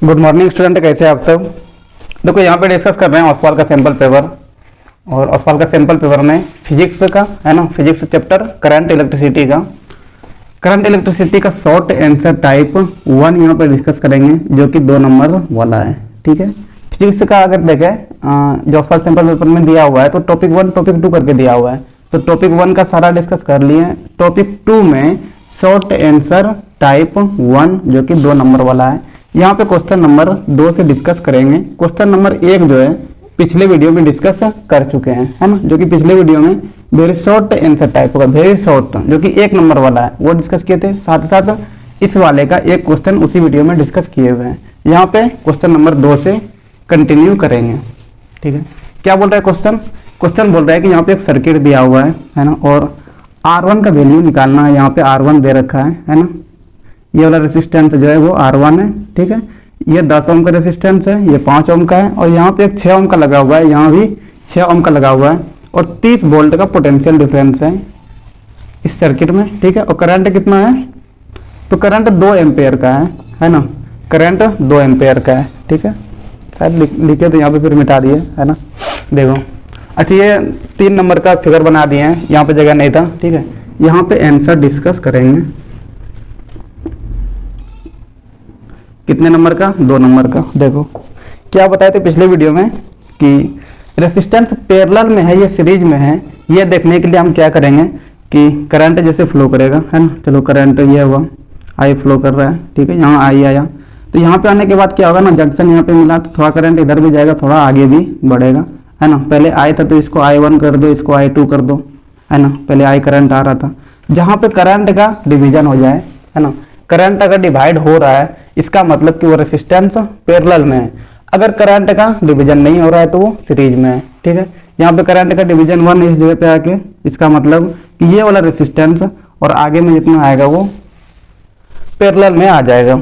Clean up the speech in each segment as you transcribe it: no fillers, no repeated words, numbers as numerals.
Good morning student, कैसे हैं आप सब। देखो यहाँ पे डिस्कस कर रहे हैं ओसवाल का सैंपल पेपर। और ओसवाल का सैंपल पेपर में फिजिक्स का है ना, फिजिक्स चैप्टर करंट इलेक्ट्रिसिटी का शॉर्ट आंसर टाइप 1 यहाँ पे डिस्कस करेंगे, जो कि 2 नंबर वाला है। ठीक है, फिजिक्स का अगर देखें जो ओसवाल सैंपल पेपर में दिया हुआ है तो टॉपिक 1 टॉपिक 2 करके दिया हुआ है। तो टॉपिक 1 का सारा डिस्कस कर लिए। टॉपिक 2 में शॉर्ट आंसर टाइप 1 जो कि 2 नंबर वाला है। यहाँ पे क्वेश्चन नंबर 2 से डिस्कस करेंगे। क्वेश्चन नंबर 1 जो है पिछले वीडियो में डिस्कस कर चुके हैं, है ना, जो कि पिछले वीडियो में वेरी शॉर्ट आंसर टाइप होगा, वेरी शॉर्ट, जो कि 1 नंबर वाला है, वो डिस्कस किए थे। साथ ही साथ इस वाले का एक क्वेश्चन उसी वीडियो में डिस्कस किए हुए हैं। यहाँ पे क्वेश्चन नंबर 2 से कंटिन्यू करेंगे। ठीक है, क्या बोल रहा है क्वेश्चन बोल रहा है कि यहाँ पे एक सर्किट दिया हुआ है ना, और R1 का वैल्यू निकालना है। यहाँ पे R1 दे रखा है ना, ये वाला रेसिस्टेंस जो है वो R1 है। ठीक है, ये 10 ओम का रेसिस्टेंस है, ये 5 ओम का है, और यहाँ पे एक 6 ओम का लगा हुआ है, यहाँ भी 6 ओम का लगा हुआ है, और 30 वोल्ट का पोटेंशियल डिफरेंस है इस सर्किट में। ठीक है, और करंट कितना है, तो करंट 2 एम्पेयर का है ना, करंट 2 एम्पेयर का है। ठीक है, शायद लिखे तो यहाँ पे फिर मिटा दिए, है ना, देखो। अच्छा, ये 3 नंबर का फिगर बना दिए हैं, यहाँ पे जगह नहीं था। ठीक है, यहाँ पे आंसर डिस्कस करेंगे। कितने नंबर का, 2 नंबर का। देखो क्या बताए थे पिछले वीडियो में कि रेसिस्टेंस पैरेलल में है, ये सीरीज में है। ये देखने के लिए हम क्या करेंगे कि करंट जैसे फ्लो करेगा, है ना। चलो, करंट ये हुआ, आई फ्लो कर रहा है। ठीक है, यहाँ आई आया, तो यहाँ पे आने के बाद क्या होगा ना, जंक्शन यहाँ पे मिला तो थोड़ा करंट इधर भी जाएगा, थोड़ा आगे भी बढ़ेगा, है ना। पहले आई था तो इसको I1 कर दो, इसको I2 कर दो, है ना। पहले आई करंट आ रहा था। जहाँ पे करंट का डिवीजन हो जाए, है ना, करंट अगर डिवाइड हो रहा है, इसका मतलब कि वो रेसिस्टेंस पैरेलल में है। अगर करंट का डिवीजन नहीं हो रहा है तो वो सीरीज में है। ठीक है, यहाँ पे करंट का डिवीजन 1 इस जगह पे आके, इसका मतलब कि ये वाला रेसिस्टेंस और आगे में जितना आएगा वो पैरेलल में आ जाएगा।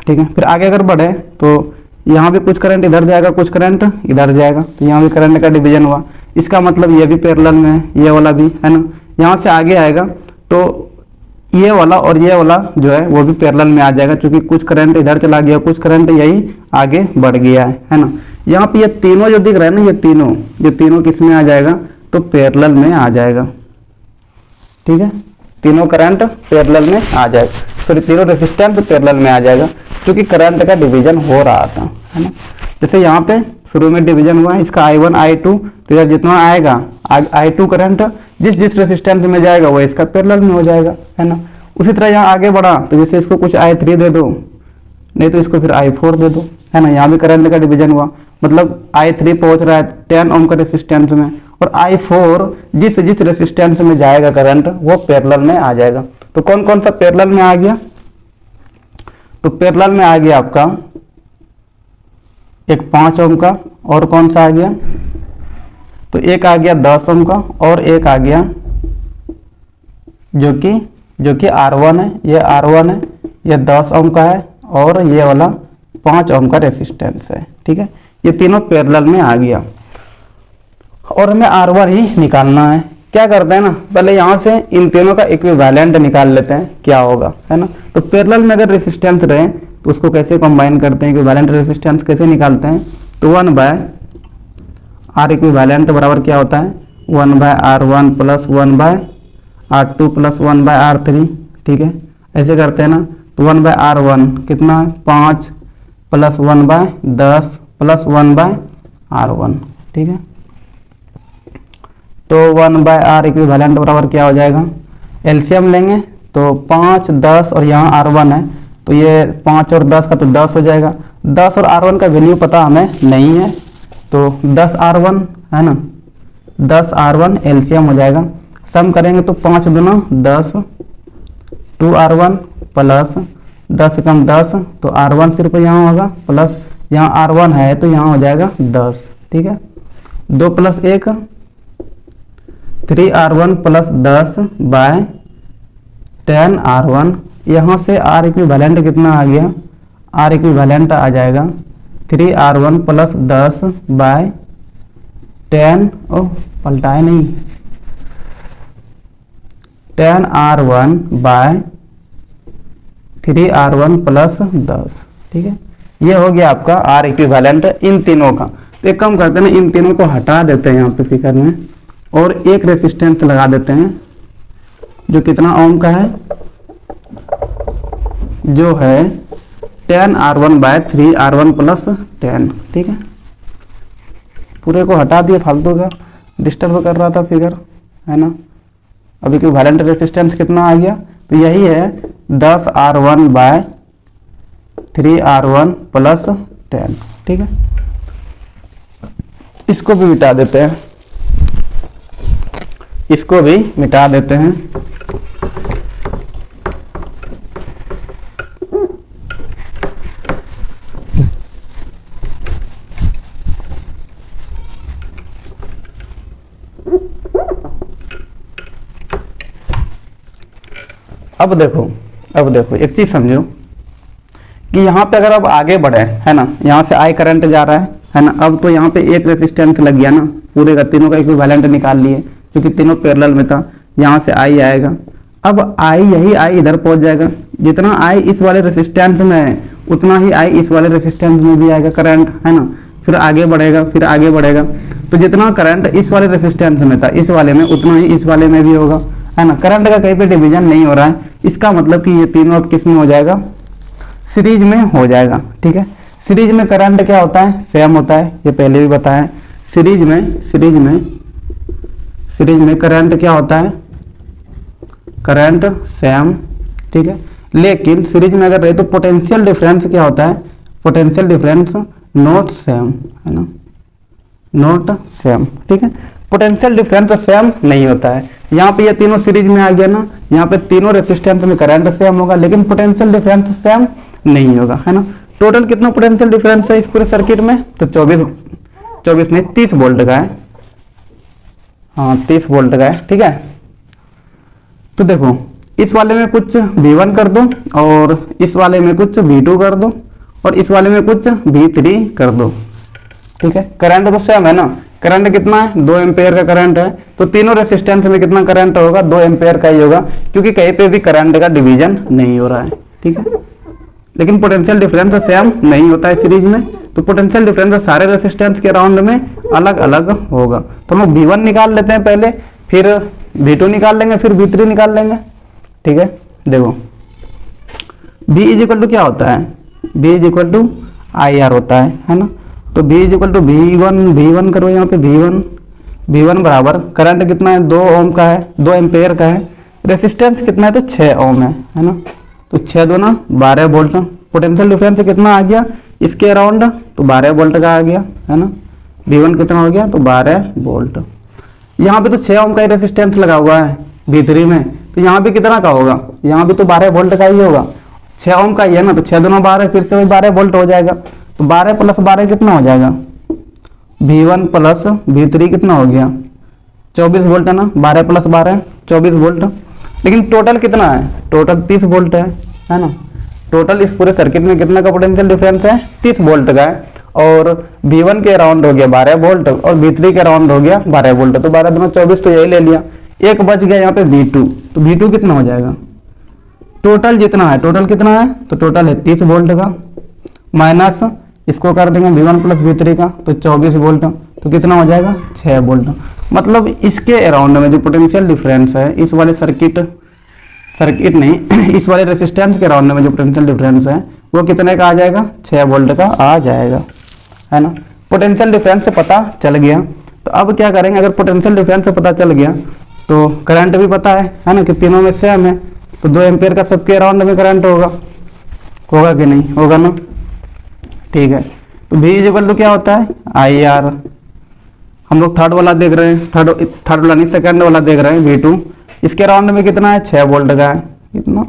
ठीक है, फिर आगे अगर बढ़े तो यहाँ भी कुछ करंट इधर जाएगा, कुछ करंट इधर जाएगा, तो यहाँ भी करंट का डिवीजन हुआ। इसका मतलब ये भी पैरेलल में है, ये वाला भी, है ना। यहाँ से आगे आएगा तो ये वाला और ये वाला जो है वो भी पैरेलल में आ जाएगा, क्योंकि कुछ करंट इधर चला गया, कुछ करंट यही आगे बढ़ गया है ना। यहाँ पे ये तीनों जो दिख रहा है ना, ये तीनों किस में आ जाएगा, तो पैरेलल में आ जाएगा। ठीक है, तीनों करंट पैरेलल में आ जाएगा, फिर तीनों रेसिस्टेंस पैरेलल में आ जाएगा, क्योंकि करंट का डिवीजन हो रहा था, है ना। जैसे यहाँ पे शुरू में डिवीजन हुआ है, इसका I1 I2, तो यार जितना आएगा I2 करंट जिस रेसिस्टेंस में जाएगा वो इसका पैरेलल में हो जाएगा, है ना। उसी तरह यहाँ आगे बढ़ा तो जैसे इसको कुछ I3 दे दो, नहीं तो इसको फिर I4 दे दो, है ना। यहाँ भी करंट का डिवीजन हुआ, मतलब I3 पहुंच रहा है 10 ओम का रेसिस्टेंस में, और I4 जिस रेसिस्टेंस में जाएगा करंट वो पैरेलल में आ जाएगा। तो कौन कौन सा पैरेलल में आ गया, तो पैरेलल में आ गया आपका एक 5 ओम का, और कौन सा आ गया, तो एक आ गया 10 ओम का, और एक आ गया जो कि R1 है, ये R1 है, ये 10 ओम का है, और ये वाला 5 ओम का रेसिस्टेंस है। ठीक है, ये तीनों पैरेलल में आ गया, और हमें R1 ही निकालना है। क्या करते हैं ना, पहले यहाँ से इन तीनों का इक्विवेलेंट निकाल लेते हैं, क्या होगा, है ना। तो पैरेलल में अगर रेसिस्टेंस रहे तो उसको कैसे कंबाइन करते हैं, इक्विवेलेंट रेसिस्टेंस कैसे निकालते हैं, तो 1/R इक्विवेलेंट बराबर क्या होता है, 1/R1 plus 1/R2 plus 1/R3। ठीक है, ऐसे करते हैं ना। तो 1/R1 कितना है, 5 प्लस 1/10 प्लस 1/R1। ठीक है, तो 1/R इक्विवेलेंट बराबर क्या हो जाएगा, एलसीएम लेंगे तो 5 10 और यहाँ R1 है, तो ये 5 और 10 का तो 10 हो जाएगा। 10 और R1 का वैल्यू पता हमें नहीं है, तो 10R1 है ना, 10R1 एलसीएम हो जाएगा। सम करेंगे तो 5 दूना 10, 2R1 प्लस 10 कम 10, तो R1 सिर्फ यहाँ होगा, प्लस यहाँ R1 है तो यहाँ हो जाएगा 10। ठीक है, 2 plus 1 3R1 plus 10 bye 10R1। यहाँ से R इक्विवेलेंट कितना आ गया, R इक्विवेलेंट आ जाएगा 3R1 प्लस 10 बाय 10, पलटाए नहीं, 10R1 बाय 3R1 प्लस 10। ठीक है, ये हो गया आपका आर इक्विवेलेंट इन तीनों का। तो एक काम करते हैं ना, इन तीनों को हटा देते हैं यहाँ पे फिगर में और एक रेसिस्टेंस लगा देते हैं जो कितना ओम का है, जो है 10R1/3R1 + 10। ठीक है, पूरे को हटा दिए, फालतू का डिस्टर्ब कर रहा था फिगर, है ना। अब इक्विवेलेंट रेसिस्टेंस कितना आ गया, तो यही है 10R1/3R1 + 10। ठीक है, इसको भी मिटा देते हैं, इसको भी मिटा देते हैं। अब देखो एक चीज समझो कि यहाँ पे अगर अब आगे बढ़े, है ना, यहाँ से आई करंट जा रहा है ना। अब तो यहाँ पे एक रेसिस्टेंस लग गया ना, पूरे का तीनों का इक्विवेलेंट निकाल लिए क्योंकि तीनों पैरेलल में था। यहाँ से आई आएगा, अब आई यही आई इधर पहुंच जाएगा, जितना आई इस वाले रेसिस्टेंस में है उतना ही आई इस वाले रेसिस्टेंस में भी आएगा करंट, है ना। फिर आगे बढ़ेगा, फिर आगे बढ़ेगा, तो जितना करंट इस वाले रेसिस्टेंस में था इस वाले में, उतना ही इस वाले में भी होगा, है ना। करंट का कहीं पे डिवीजन नहीं हो रहा है, इसका मतलब कि ये तीनों अब किस में हो जाएगा, सीरीज में हो जाएगा। ठीक है, सीरीज में करंट क्या होता है, सेम होता है, ये पहले भी बताया। सीरीज में करंट क्या होता है, करंट सेम। ठीक है, लेकिन सीरीज में अगर रहे तो पोटेंशियल डिफरेंस क्या होता है, पोटेंशियल डिफरेंस नॉट सेम, है ना, नॉट सेम। ठीक है, पोटेंशियल डिफरेंस सेम नहीं होता है। यहाँ पे ये तीनों सीरीज में आ गया ना, यहाँ पे तीनों रेसिस्टेंस में करंट सेम होगा लेकिन पोटेंशियल डिफरेंस सेम नहीं होगा, है ना। टोटल कितना पोटेंशियल डिफरेंस है इस पूरे सर्किट में, तो 24 नहीं 30 वोल्ट का है, हाँ 30 वोल्ट का है। ठीक है, तो देखो इस वाले में कुछ V1 कर दो और इस वाले में कुछ V2 कर दो और इस वाले में कुछ V3 कर दो। ठीक है, करंट तो सेम है ना, करंट कितना है, 2 एम्पेयर का करंट है, तो तीनों रेसिस्टेंस में कितना करंट होगा, 2 एम्पेयर का ही होगा क्योंकि कहीं पे भी करंट का डिवीजन नहीं हो रहा है। ठीक है, लेकिन पोटेंशियल डिफरेंस सेम नहीं होता है सीरीज में, तो पोटेंशियल डिफरेंस सारे रेसिस्टेंस के राउंड में अलग अलग होगा। तो हम V1 निकाल लेते हैं पहले, फिर V2 निकाल लेंगे, फिर V3 निकाल लेंगे। ठीक है, देखो B = क्या होता है, B = IR होता है ना। तो B = V1 करो, यहाँ पे V1 बराबर करंट कितना है, 2 ओम का है, 2 एम्पेयर का है, रेसिस्टेंस कितना है तो 6 ओम है ना। तो 6 दूना 12 वोल्ट, पोटेंशियल डिफरेंस कितना आ गया इसके अराउंड, तो 12 वोल्ट का आ गया, है ना। V1 कितना हो गया, तो 12 वोल्ट। यहाँ पे तो 6 ओम का ही रेसिस्टेंस लगा हुआ है V3 में, तो यहाँ भी कितना का होगा, यहाँ भी तो 12 वोल्ट का ही होगा, 6 ओम का ही है ना, तो 6 दूना 12, फिर से वही 12 वोल्ट हो जाएगा। तो 12 + 12 कितना हो जाएगा, V1 + V3 कितना हो गया, 24 वोल्ट है ना, 12 + 12 24 वोल्ट। लेकिन टोटल कितना है, टोटल 30 वोल्ट है ना। टोटल इस पूरे सर्किट में कितना का पोटेंशियल डिफरेंस है, 30 वोल्ट का है, और V1 के अराउंड हो गया 12 वोल्ट और V3 के अराउंड हो गया 12 वोल्ट, तो 12 दूना 24, तो यही ले लिया। एक बच गया यहाँ पे V2, तो V2 कितना हो जाएगा, टोटल जितना है, टोटल कितना है, तो टोटल है 30 वोल्ट का, माइनस इसको कर देंगे V1 + V3 का, तो 24 वोल्ट, तो कितना हो जाएगा 6 वोल्ट। मतलब इसके अराउंड में जो पोटेंशियल डिफरेंस है इस वाले सर्किट नहीं इस वाले रेसिस्टेंस के अराउंड में जो पोटेंशियल डिफरेंस है वो कितने का आ जाएगा, 6 वोल्ट का आ जाएगा, है ना। पोटेंशियल डिफरेंस से पता चल गया, तो अब क्या करेंगे, अगर पोटेंशियल डिफरेंस से पता चल गया तो करंट भी पता है ना, कि तीनों में सेम है, तो 2 एम्पेयर का सबके अराउंड में करंट होगा कि नहीं होगा ना। ठीक है, तो V = क्या होता है, IR। हम लोग थर्ड वाला देख रहे हैं, थर्ड वाला नहीं सेकंड वाला देख रहे हैं, V2। इसके राउंड में कितना है, 6 वोल्ट का है, कितना,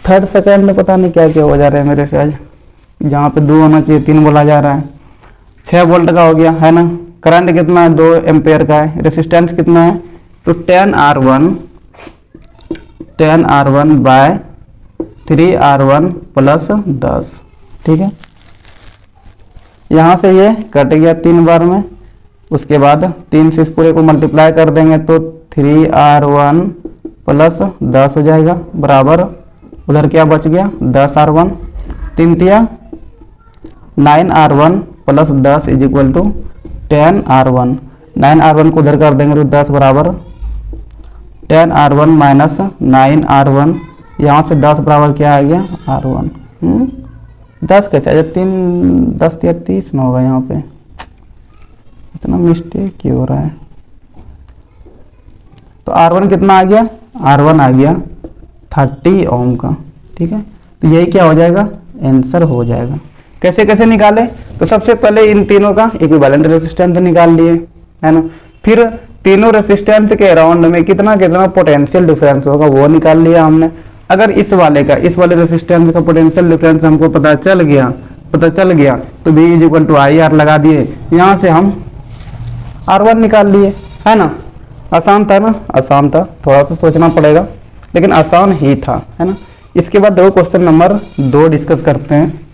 थर्ड सेकंड में पता नहीं क्या क्या हो जा रहा है मेरे से आज, जहाँ पे 2 होना चाहिए 3 बोला जा रहा है। 6 वोल्ट का हो गया, है ना। करंट कितना है, 2 एम्पेयर का है, रेसिस्टेंस कितना है, तो 10R1 / 3R1 + 10। ठीक है, यहाँ से ये कट गया 3 बार में, उसके बाद 3 से इस पूरे को मल्टीप्लाई कर देंगे तो 3R1 + 10 हो जाएगा, बराबर उधर क्या बच गया 10R1। 3 9R1 plus 10 is equal to 10R1। 9R1 को उधर कर देंगे तो 10 बराबर 10R1 माइनस 9R1, यहाँ से 10 बराबर क्या आ गया R1। 10 कैसे आ 3 10 या 30 ना होगा, यहाँ पे इतना मिस्टेक क्यों हो रहा है। तो R1 कितना आ गया, R1 आ गया 30 ओम का। ठीक है, तो यही क्या हो जाएगा, आंसर हो जाएगा। कैसे कैसे निकाले, तो सबसे पहले इन तीनों का इक्विवेलेंट रेजिस्टेंस निकाल लिए, है ना। फिर तीनों रेजिस्टेंस के अराउंड में कितना कितना पोटेंशियल डिफरेंस होगा वो निकाल लिया हमने। अगर इस वाले रेजिस्टेंस का पोटेंशियल डिफरेंस हमको पता चल गया तो V is equal to I R लगा दिए, यहाँ से हम R1 निकाल लिए, है ना। आसान था ना, आसान था, थोड़ा सा सोचना पड़ेगा लेकिन आसान ही था, है ना। इसके बाद देखो क्वेश्चन नंबर 2 डिस्कस करते हैं।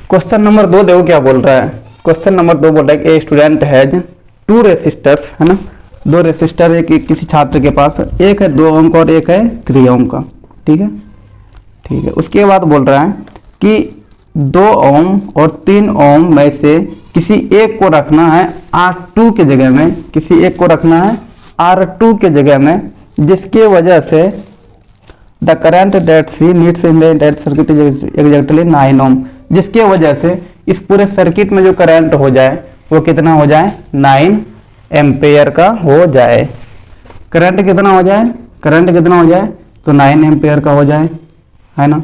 क्वेश्चन नंबर 2 देखो क्या बोल रहा है। क्वेश्चन नंबर 2 बोल रहा है कि ए स्टूडेंट हैज 2 रेसिस्टर्स, है ना, 2 रेसिस्टर एक किसी छात्र के पास, एक है 2 ओम का और एक है 3 ओम का। ठीक है। उसके बाद बोल रहा है कि 2 ओम और 3 ओम में से किसी एक को रखना है R2 के जगह में, किसी एक को रखना है R2 के जगह में, जिसके वजह से the current that C needs in the circuit is exactly 9 ohm, जिसके वजह से इस पूरे सर्किट में जो करंट हो जाए वो कितना हो जाए, 9 एम्पेयर का हो जाए। करंट कितना हो जाए, तो 9 एम्पेयर का हो जाए, है ना।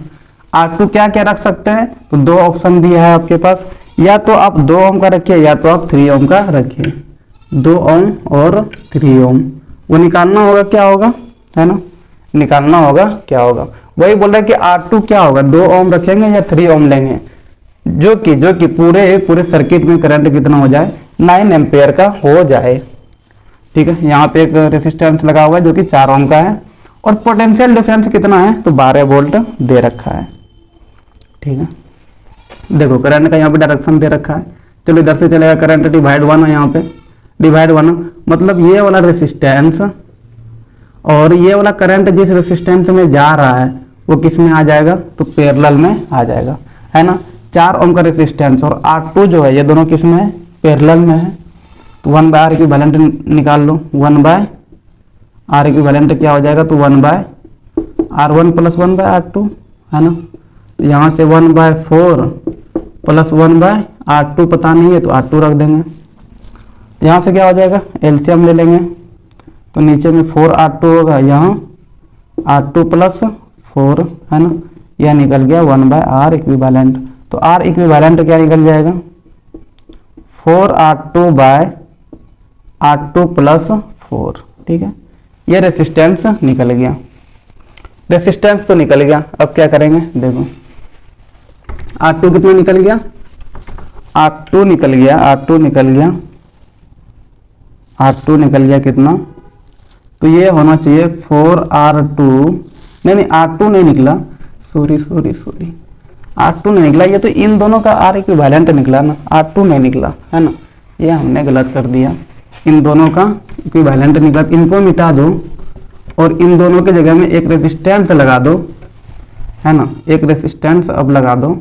R2 क्या क्या रख सकते हैं, तो 2 ऑप्शन दिया है आपके पास, या तो आप 2 ओम का रखिए या तो आप 3 ओम का रखिए। 2 ओम और 3 ओम वो निकालना होगा, क्या होगा, है ना, निकालना होगा क्या होगा। वही बोल रहे हैं कि R2 क्या होगा, 2 ओम रखेंगे या 3 ओम लेंगे, जो कि पूरे सर्किट में करंट कितना हो जाए, 9 एम्पेयर का हो जाए। ठीक है, यहाँ पे एक रेसिस्टेंस लगा हुआ है जो कि 4 ओम का है, और पोटेंशियल डिफरेंस कितना है, तो 12 वोल्ट दे रखा है। ठीक है, देखो करंट का यहाँ पे डायरेक्शन दे रखा है। चलो इधर से चलेगा करंट, डिवाइड 1 है, यहाँ पे डिवाइड 1, मतलब ये वाला रेसिस्टेंस और ये वाला करंट जिस रेसिस्टेंस में जा रहा है वो किस में आ जाएगा, तो पैरेलल में आ जाएगा, है ना। 4 ओम का रेसिस्टेंस और R2 जो है ये दोनों किस में है, पैरेलल में है। तो 1/R इक्विवेलेंट निकाल लो, 1/R इक्विवेलेंट क्या हो जाएगा, तो 1/R1 प्लस 1/R2, है ना। यहाँ से 1/4 प्लस 1/R2 पता नहीं है तो R2 रख देंगे। यहाँ से क्या हो जाएगा, एलसीएम ले लेंगे, तो नीचे में 4R2 होगा, यहाँ R2 प्लस 4, है ना, यह निकल गया 1/R इक्विवेलेंट। तो R इक्विवेलेंट क्या निकल जाएगा, 4R2/R2 प्लस 4। ठीक है, ये रेसिस्टेंस निकल गया, रेसिस्टेंस तो निकल गया। अब क्या करेंगे, देखो R2 कितना निकल गया, R2 निकल गया कितना, तो ये होना चाहिए 4R2, नहीं R2 नहीं निकला, सॉरी R2 नहीं निकला, ये तो इन दोनों का R इक्विवेलेंट निकला ना, R2 नहीं निकला, है ना, ये हमने गलत कर दिया। इन दोनों का इक्विवेलेंट निकला, इनको मिटा दो और इन दोनों के जगह में एक रेजिस्टेंस लगा दो, है ना, एक रेजिस्टेंस अब लगा दो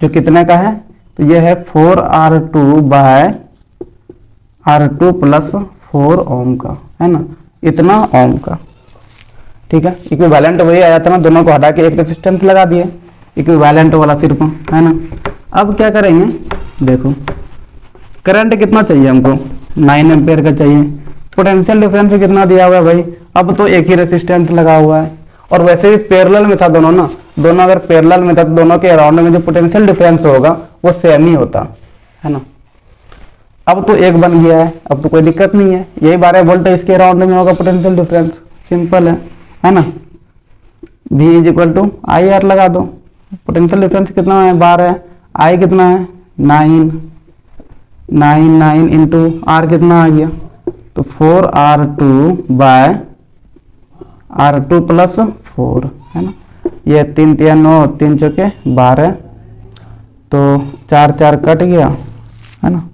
जो कितने का है, तो ये है 4R2/R2 प्लस 4 ओम का, है ना, इतना ओम का। ठीक है, इक्विवेलेंट वही आया था ना, दोनों को हटा के एक रेजिस्टेंस लगा दिए, इक्विवेलेंट वाला सिर्फ, है ना। अब क्या करेंगे, देखो करंट कितना चाहिए हमको, 9 एम्पेयर का चाहिए, पोटेंशियल डिफरेंस कितना दिया हुआ है भाई, अब तो एक ही रेजिस्टेंस लगा हुआ है, और वैसे भी पैरेलल में था दोनों ना, दोनों अगर पैरेलल में था तो दोनों के अराउंड में जो पोटेंशियल डिफरेंस होगा वो सेम ही होता, है ना। अब तो एक बन गया है, अब तो कोई दिक्कत नहीं है, यही 12 वोल्ट इसके अराउंड में होगा पोटेंशियल डिफरेंस, सिंपल है ना। V is equal to I R लगा दो, पोटेंशियल डिफरेंस कितना है, 12 है, I कितना है 9 इंटू R कितना आ गया, तो 4R2/R R2 प्लस 4 है ना। ये 3 3 9, 3 चौके 12, तो 4 4 कट गया है ना।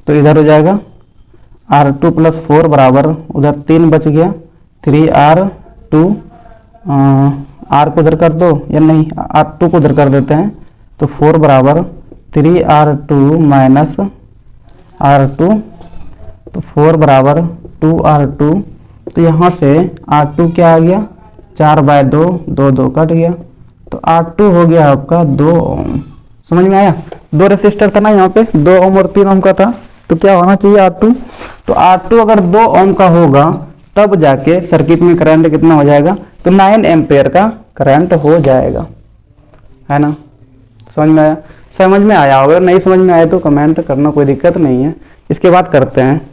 तो इधर हो जाएगा R2 प्लस 4 बराबर, उधर 3 बच गया, 3R2, R को उधर कर दो या नहीं, R2 को उधर कर देते हैं, तो 4 बराबर 3R2 माइनस R2, तो 4 बराबर 2R2। तो यहाँ से R2 क्या आ गया, 4/2, 2 2 कट गया, तो R2 हो गया आपका 2 ओम। समझ में आया? 2 रेसिस्टर था ना यहाँ पे, 2 ओम और 3 ओम का था, तो क्या होना चाहिए R2, तो R2 अगर 2 ओम का होगा तब जाके सर्किट में करंट कितना हो जाएगा, तो 9 एम्पेयर का करंट हो जाएगा, है ना। समझ में आया? समझ में आया होगा, नहीं समझ में आया तो कमेंट करना, कोई दिक्कत नहीं है। इसके बाद करते हैं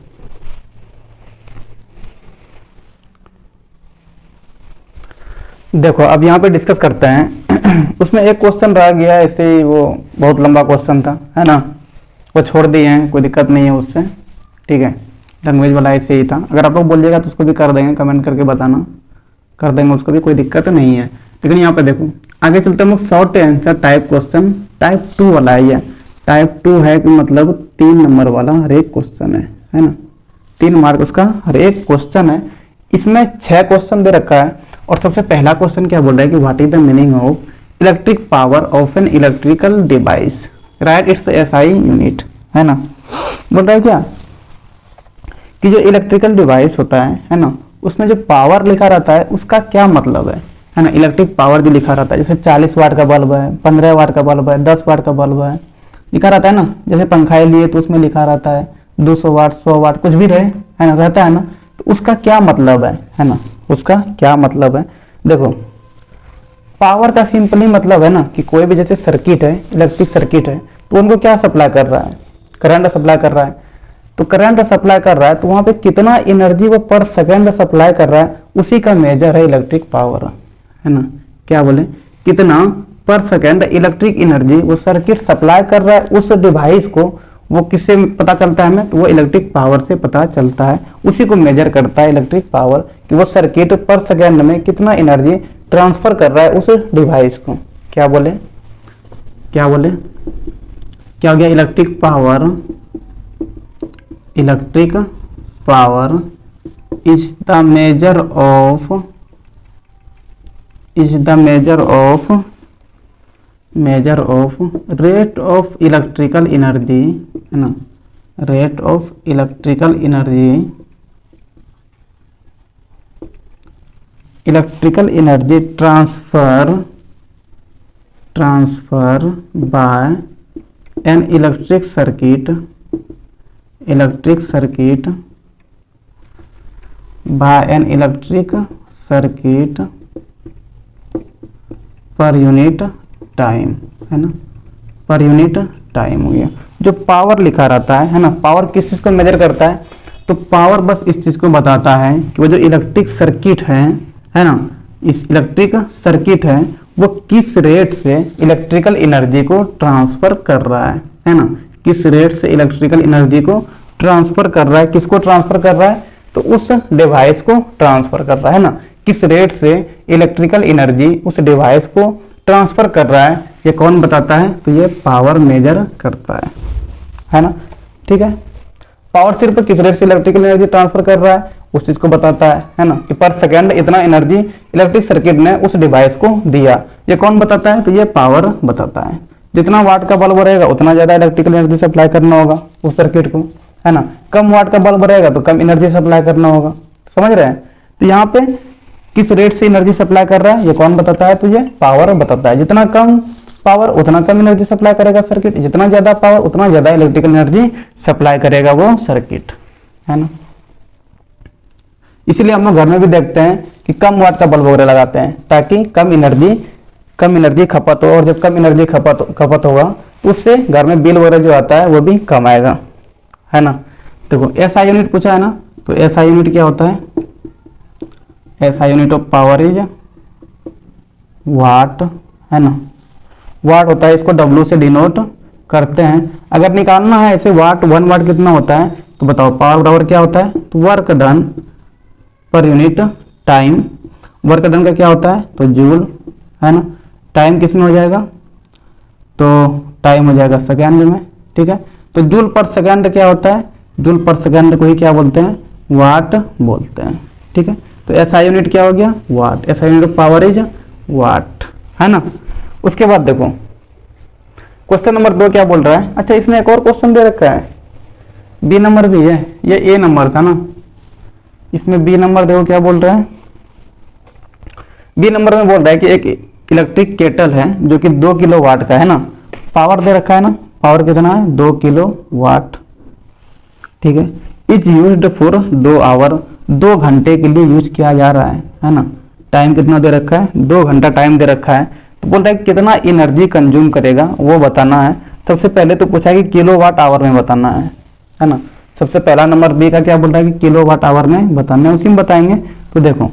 देखो, अब यहाँ पे डिस्कस करते हैं उसमें एक क्वेश्चन रह गया ऐसे ही, वो बहुत लंबा क्वेश्चन था, है ना, वो छोड़ दिए हैं, कोई दिक्कत नहीं है उससे, ठीक है। लैंग्वेज वाला ऐसे ही था, अगर आप लोग बोलिएगा तो उसको भी कर देंगे, कमेंट करके बताना, कर देंगे उसको भी, कोई दिक्कत नहीं है। लेकिन यहाँ पे देखो, आगे चलते हम लोग short answer type question, type 2 वाला है ये। टाइप 2 है कि मतलब 3 नंबर वाला हर एक क्वेश्चन है ना, 3 मार्क उसका हर एक क्वेश्चन है। इसमें 6 क्वेश्चन दे रखा है, और सबसे पहला क्वेश्चन क्या बोल रहा है कि what is the meaning of electric power of an electrical device, right it's SI unit, है ना। बोल रहा है क्या कि जो इलेक्ट्रिकल डिवाइस होता है ना, उसमें जो पावर लिखा रहता है उसका क्या मतलब है ना। इलेक्ट्रिक पावर जो लिखा रहता है, जैसे 40 वाट का बल्ब है, 15 वाट का बल्ब है, 10 वाट का बल्ब है, लिखा रहता है ना। जैसे पंखा लिए तो उसमें लिखा रहता है 200 वाट, 100 वाट, कुछ भी रहे, है ना, रहता है ना। तो उसका क्या मतलब है ना, उसका क्या मतलब है। देखो, पावर का सिंपली मतलब है ना कि कोई भी जैसे सर्किट है, इलेक्ट्रिक सर्किट है, तो उनको क्या सप्लाई कर रहा है, करंट सप्लाई कर रहा है। तो करंट सप्लाई कर रहा है तो वहां पे कितना एनर्जी वो पर सेकंड सप्लाई कर रहा है, उसी का मेजर है इलेक्ट्रिक पावर, है ना। क्या बोले, कितना पर सेकंड इलेक्ट्रिक एनर्जी वो सर्किट सप्लाई कर रहा है उस डिवाइस को, वो किससे पता चलता है हमें, तो वो इलेक्ट्रिक पावर से पता चलता है, उसी को मेजर करता है इलेक्ट्रिक पावर, कि वो सर्किट पर सेकंड में कितना एनर्जी ट्रांसफर कर रहा है उस डिवाइस को। क्या बोले, क्या बोले, क्या हो गया, electric power, electric power is the measure of, is the measure of, measure of rate of electrical energy, है ना, rate of electrical energy, electrical energy transfer, transfer by an electric circuit, electric circuit by an electric circuit per unit time, है ना, पर unit time हो गया। जो power लिखा रहता है ना, पावर किस चीज़ को मेजर करता है, तो पावर बस इस चीज़ को बताता है कि वो जो इलेक्ट्रिक सर्किट है ना, इस इलेक्ट्रिक सर्किट है वो किस रेट से इलेक्ट्रिकल एनर्जी को ट्रांसफर कर रहा है ना, किस रेट से इलेक्ट्रिकल एनर्जी को ट्रांसफर कर रहा है, किसको ट्रांसफर कर रहा है, तो उस डिवाइस को ट्रांसफर कर रहा है ना, किस रेट से इलेक्ट्रिकल एनर्जी उस डिवाइस को ट्रांसफर कर रहा है, ये कौन बताता है, तो ये पावर मेजर करता है ना। ठीक है, पावर सिर्फ किस रेट से इलेक्ट्रिकल एनर्जी ट्रांसफर कर रहा है उस चीज को बताता है ना, कि पर सेकंड इतना एनर्जी इलेक्ट्रिक सर्किट ने उस डिवाइस को दिया, ये कौन बताता है, तो ये पावर बताता है। जितना वाट का बल्ब रहेगा उतना ज्यादा इलेक्ट्रिकल एनर्जी सप्लाई करना होगा उस सर्किट को, है ना। कम वाट का बल्ब रहेगा तो कम एनर्जी सप्लाई करना होगा, समझ रहे हैं। तो यहाँ पे किस रेट से एनर्जी सप्लाई कर रहा है ये कौन बताता है, तो ये पावर बताता है। जितना कम पावर उतना कम एनर्जी सप्लाई करेगा सर्किट, जितना ज्यादा पावर उतना ज्यादा इलेक्ट्रिकल एनर्जी सप्लाई करेगा वो सर्किट, है ना। इसीलिए हम लोग घर में भी देखते हैं कि कम वाट का बल्ब वगैरह लगाते हैं ताकि कम एनर्जी खपत हो, और जब कम एनर्जी खपत होगा तो उससे घर में बिल वगैरह जो आता है वो भी कम आएगा, है ना। देखो एसआई यूनिट पूछा है ना, तो एसआई यूनिट क्या होता है, SI unit of power is watt, है ना, वाट होता है, इसको डब्ल्यू से डिनोट करते हैं। अगर निकालना है ऐसे वाट, 1 वाट कितना होता है, तो बताओ पावर बराबर क्या होता है, तो वर्क डन पर यूनिट टाइम, वर्क डन का क्या होता है तो जूल, है ना। टाइम किस में हो जाएगा तो टाइम हो जाएगा सेकेंड में, ठीक है। तो जूल पर सेकेंड क्या होता है, जूल पर सेकेंड को ही क्या बोलते हैं वाट बोलते हैं, ठीक है। तो एसआई यूनिट क्या हो गया watt, SI unit of power is watt, है ना। उसके बाद देखो क्वेश्चन नंबर 2 क्या बोल रहा है। अच्छा इसमें एक और क्वेश्चन दे रखा है, बी नंबर भी है, ये ए नंबर था ना, इसमें बी नंबर देखो क्या बोल रहा है। बी नंबर में बोल रहा है कि एक इलेक्ट्रिक केटल है जो कि 2 किलो वाट का है ना, पावर दे रखा है ना, पावर कितना है 2 किलो वाट, ठीक है। इज यूज्ड फॉर 2 आवर, 2 घंटे के लिए यूज किया जा रहा है ना। टाइम कितना दे रखा है 2 घंटा टाइम दे रखा है। तो बोल रहा है कितना एनर्जी कंज्यूम करेगा वो बताना है। सबसे पहले तो पूछा है कि किलो वाट आवर में बताना है ना। सबसे पहला नंबर बी का क्या बोल रहा है कि किलो वाट आवर में बताना है, उसी में बताएंगे। तो देखो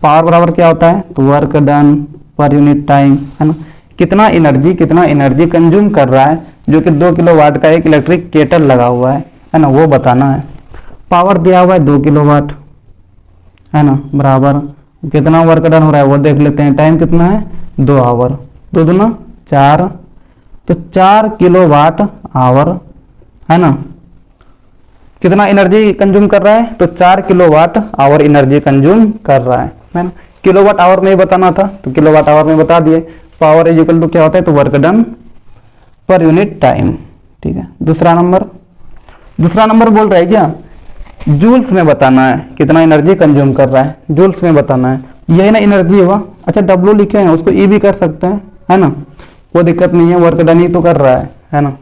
पावर बराबर क्या होता है तो वर्क डन पर यूनिट टाइम, है ना। कितना एनर्जी कंज्यूम कर रहा है जो कि 2 किलो वाट का एक इलेक्ट्रिक केटल लगा हुआ है ना, वो बताना है। पावर दिया हुआ है 2 किलो वाट, है ना, बराबर कितना वर्क डन हो रहा है वो देख लेते हैं। टाइम कितना है 2 आवर, 2 दूना 4, तो 4 किलो वाट आवर, है ना। कितना एनर्जी कंज्यूम कर रहा है तो 4 kilowatt hour energy consume कर रहा है ना। किलो वाट आवर में ही बताना था तो किलो वाट आवर में बता दिए। पावर इज इक्वल टू क्या होता है तो वर्क डन पर यूनिट टाइम, ठीक है। दूसरा नंबर बोल रहा है क्या जूल्स में बताना है, कितना एनर्जी कंज्यूम कर रहा है जूल्स में बताना है, यही ना एनर्जी हुआ। अच्छा डब्ल्यू लिखे हैं उसको ई भी कर सकते हैं, है ना, कोई दिक्कत नहीं है, वर्क डन ही तो कर रहा है ना।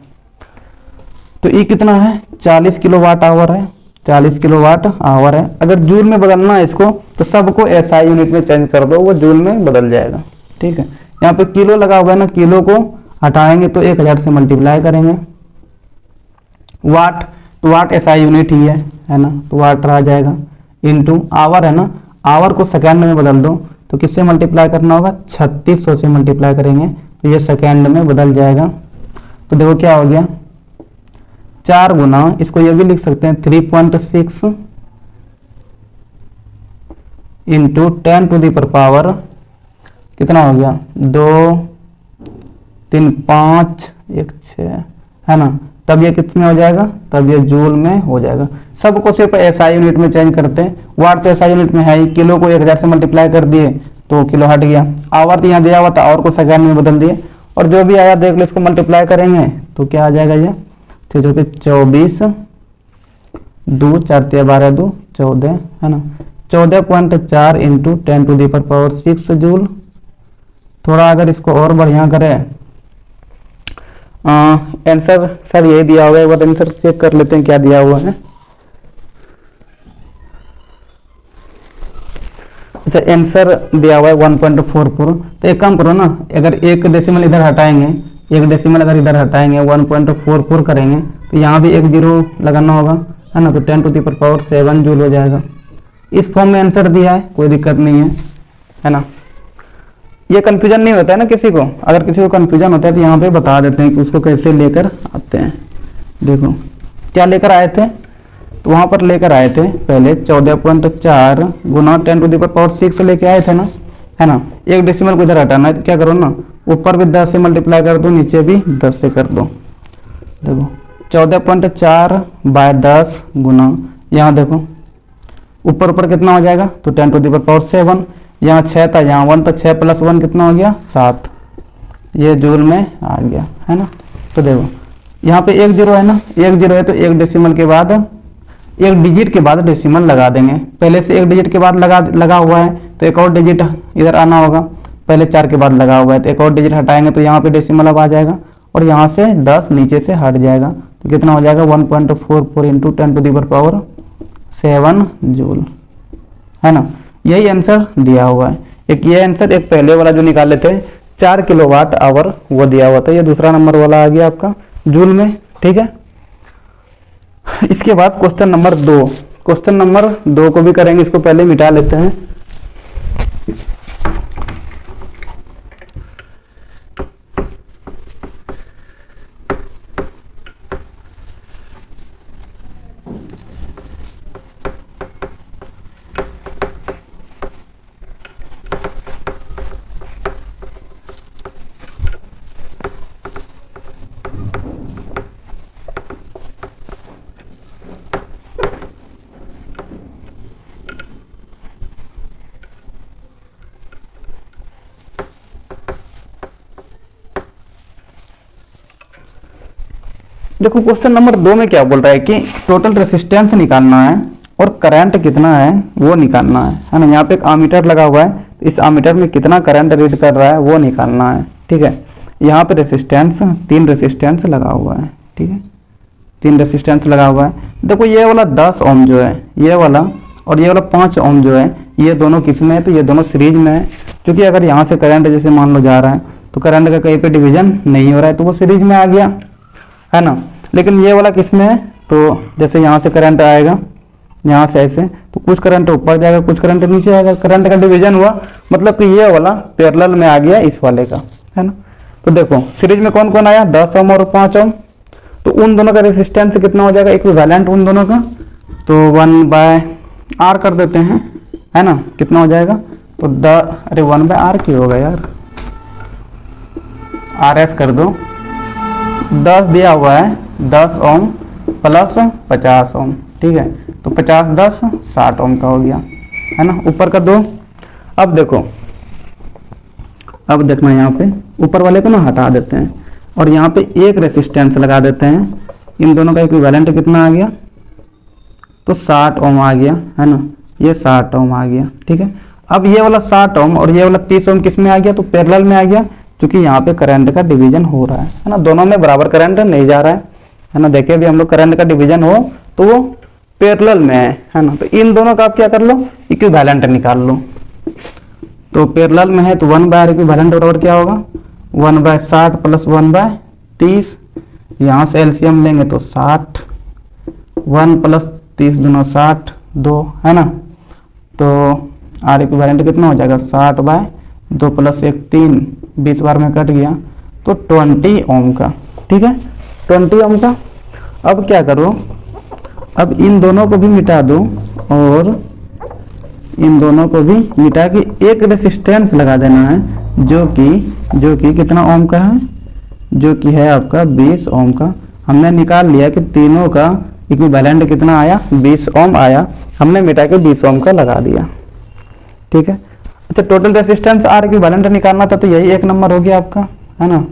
तो ई कितना है 40 किलो वाट आवर है, 40 किलो वाट आवर है। अगर जूल में बदलना है इसको तो सबको एसआई यूनिट में चेंज कर दो, वो जूल में बदल जाएगा, ठीक है। यहाँ पे किलो लगा हुआ है ना, किलो को हटाएंगे तो 1000 से मल्टीप्लाई करेंगे। वाट तो वाट एसआई यूनिट ही है ना, तो वाट रह जाएगा इनटू आवर, है ना। आवर को सेकेंड में बदल दो तो किससे मल्टीप्लाई करना होगा 3600 से मल्टीप्लाई करेंगे तो ये सेकेंड में बदल जाएगा। तो देखो क्या हो गया 4 गुना, इसको ये भी लिख सकते हैं 3.6 इंटू 10 टू दी पर पावर कितना हो गया 2 3 5 1 6, है ना। तब ये कितने हो जाएगा तब ये जूल में हो जाएगा। सबको सिर्फ एसआई यूनिट में चेंज करते हैं। वाट तो एसआई यूनिट में है ही, किलो को 1000 से मल्टीप्लाई कर दिए तो किलो हट गया। आवर तो यहाँ दिया हुआ था, आवर को सेकेंड में बदल दिए और जो भी आया देख लो, इसको मल्टीप्लाई करेंगे तो क्या आ जाएगा ये 24 2 4 12 2 14, है ना। 14.4 into 10 to the power 6 joule. थोड़ा अगर इसको और बढ़िया करें आंसर सर यही दिया हुआ है, एक बार आंसर चेक कर लेते हैं क्या दिया हुआ है। अच्छा आंसर दिया हुआ है 1.44। तो एक काम करो ना, अगर एक डेसिमल इधर हटाएंगे, एक डेसिमल अगर इधर हटाएंगे 1.44 करेंगे तो यहाँ भी एक जीरो लगाना होगा, है ना। तो 10 टू दी पावर 7 जूल हो जाएगा। इस फॉर्म में आंसर दिया है, कोई दिक्कत नहीं है ना। ये कंफ्यूजन नहीं होता है ना किसी को, अगर किसी को कंफ्यूजन होता है तो यहाँ पे बता देते हैं कि उसको कैसे लेकर आते हैं। देखो क्या लेकर आए थे, तो वहाँ पर लेकर आए थे पहले 14.4 गुना 10 टू दी पावर 6 लेके आए थे ना, है ना। एक डेसिमल को इधर हटाना है तो क्या करो ना, ऊपर भी 10 से मल्टीप्लाई कर दो, नीचे भी 10 से कर दो। देखो 14.4 बाय 10 गुना, यहाँ देखो ऊपर कितना हो जाएगा तो 10 टू दी पावर 7, यहाँ 6 था यहाँ 1 तो 6 + 1 कितना हो गया 7, ये जूल में आ गया, है ना। तो देखो यहाँ पे एक जीरो है ना, एक जीरो है तो एक डेसिमल के बाद, एक डिजिट के बाद डेसिमल लगा देंगे। पहले से एक डिजिट के बाद लगा हुआ है तो एक और डिजिट इधर आना होगा, पहले 4 के बाद लगा हुआ है तो एक और डिजिट हटाएंगे तो यहाँ पे डेसिमल अब आ जाएगा और यहाँ से 10 नीचे से हट जाएगा तो कितना हो जाएगा 1.44 into 10 to the power 7 joule, है ना। यही आंसर दिया हुआ है। एक ये आंसर, एक पहले वाला जो निकाले थे 4 किलोवाट आवर वो दिया हुआ था, ये दूसरा नंबर वाला आ गया आपका जूल में, ठीक है। इसके बाद क्वेश्चन नंबर 2, क्वेश्चन नंबर 2 को भी करेंगे, इसको पहले मिटा लेते हैं। देखो क्वेश्चन नंबर 2 में क्या बोल रहा है कि टोटल रेसिस्टेंस निकालना है और करंट कितना है वो निकालना है ना। यहाँ पे एक आमीटर लगा हुआ है, इस आमीटर में कितना करंट रीड कर रहा है वो निकालना है, ठीक है। यहाँ पे रेसिस्टेंस 3 रेसिस्टेंस लगा हुआ है, ठीक है, 3 रेसिस्टेंस लगा हुआ है। देखो ये वाला 10 ओम जो है ये वाला और ये वाला 5 ओम जो है ये दोनों किस में है, तो ये दोनों सीरीज में है। क्योंकि अगर यहाँ से करंट जैसे मान लो जा रहा है तो करंट का कहीं पे डिवीजन नहीं हो रहा है तो वो सीरीज में आ गया, है ना। लेकिन ये वाला किस में है, तो जैसे यहाँ से करंट आएगा यहाँ से ऐसे, तो कुछ करंट ऊपर जाएगा कुछ करंट नीचे आएगा, करंट का डिवीजन हुआ, मतलब कि ये वाला पैरेलल में आ गया इस वाले का, है ना। तो देखो सीरीज में कौन कौन आया, 10 ओम और 5 ओम, तो उन दोनों का रेसिस्टेंस कितना हो जाएगा इक्विवेलेंट उन दोनों का, तो 1/r कर देते हैं, है ना। कितना हो जाएगा, तो 1/r क्यों होगा यार, RS कर दो। 10 दिया हुआ है, 10 ओम प्लस 50 ओम, ठीक है, तो 50 10 60 ओम का हो गया, है ना। ऊपर का 2। अब देखो, अब देखना यहाँ पे ऊपर वाले को ना हटा देते हैं और यहाँ पे एक रेसिस्टेंस लगा देते हैं। इन दोनों का इक्विवेलेंट कितना आ गया, तो 60 ओम आ गया, है ना। ये 60 ओम आ गया, ठीक है। अब ये वाला 60 ओम और ये वाला 30 ओम किस में आ गया, तो पैरेलल में आ गया, क्योंकि यहाँ पे करंट का डिवीजन हो रहा है ना। दोनों में बराबर करंट नहीं जा रहा है ना। देखिए अभी हम लोग करंट का डिवीजन हो तो वो पैरेलल में है ना। तो इन दोनों का आप क्या कर लो, इक्विवेलेंट निकाल लो। तो पैरेलल में है तो 1/r इक्विवेलेंट बराबर क्या होगा, 1/60 प्लस 1/30। यहाँ से एलसीएम लेंगे तो 60, 1 प्लस 30 दोनों 60, 2, है ना। तो आर इक्विवेलेंट कितना हो जाएगा, 60/2 प्लस 1 3, 20 बार में कट गया, तो 20 ओम का, ठीक है, 20 ओम का। अब क्या करो, अब इन दोनों को भी मिटा दो और इन दोनों को भी मिटा के एक रेसिस्टेंस लगा देना है जो कि कितना ओम का है, जो कि है आपका 20 ओम का। हमने निकाल लिया कि तीनों का इक्विवेलेंट कितना आया, 20 ओम आया, हमने मिटा के 20 ओम का लगा दिया, ठीक है। अच्छा टोटल रेसिस्टेंस आर इक्विवेलेंट निकालना था, तो यही एक नंबर हो गया आपका, है ना,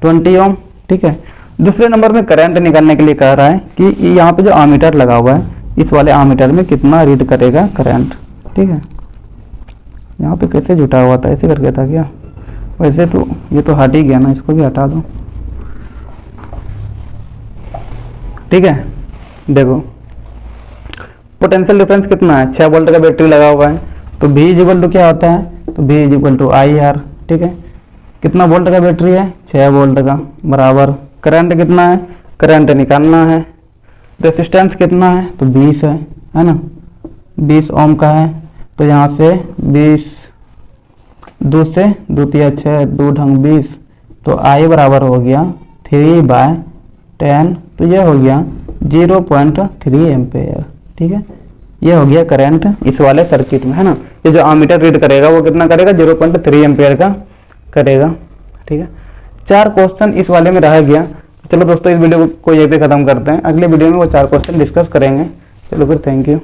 20 ओम, ठीक है। दूसरे नंबर में करंट निकालने के लिए कह रहा है कि यहाँ पे जो आमीटर लगा हुआ है इस वाले आमीटर में कितना रीड करेगा करंट, ठीक है। यहाँ पे कैसे जुटा हुआ था, ऐसे करके था क्या, वैसे तो ये तो हट ही गया ना, इसको भी हटा दो, ठीक है। देखो पोटेंशियल डिफरेंस कितना है, 6 वोल्ट का बैटरी लगा हुआ है, तो V इक्वल टू क्या होता है, तो V इक्वल टू IR, ठीक है। कितना वोल्ट का बैटरी है, 6 वोल्ट का, बराबर करंट कितना है, करंट निकालना है, रेसिस्टेंस कितना है, तो 20 है ना, 20 ओम का है। तो यहाँ से 20 2 से 2 तिया 6 2 ढंग 20, तो I बराबर हो गया 3/10, तो यह हो गया 0.3 एम्पेयर, ठीक है। ये हो गया करंट इस वाले सर्किट में, है ना। ये जो आमीटर रीड करेगा वो कितना करेगा, 0.3 एम्पेयर का करेगा, ठीक है। 4 क्वेश्चन इस वाले में रह गया। चलो दोस्तों इस वीडियो को यहीं पे ख़त्म करते हैं, अगले वीडियो में वो 4 क्वेश्चन डिस्कस करेंगे। चलो फिर थैंक यू।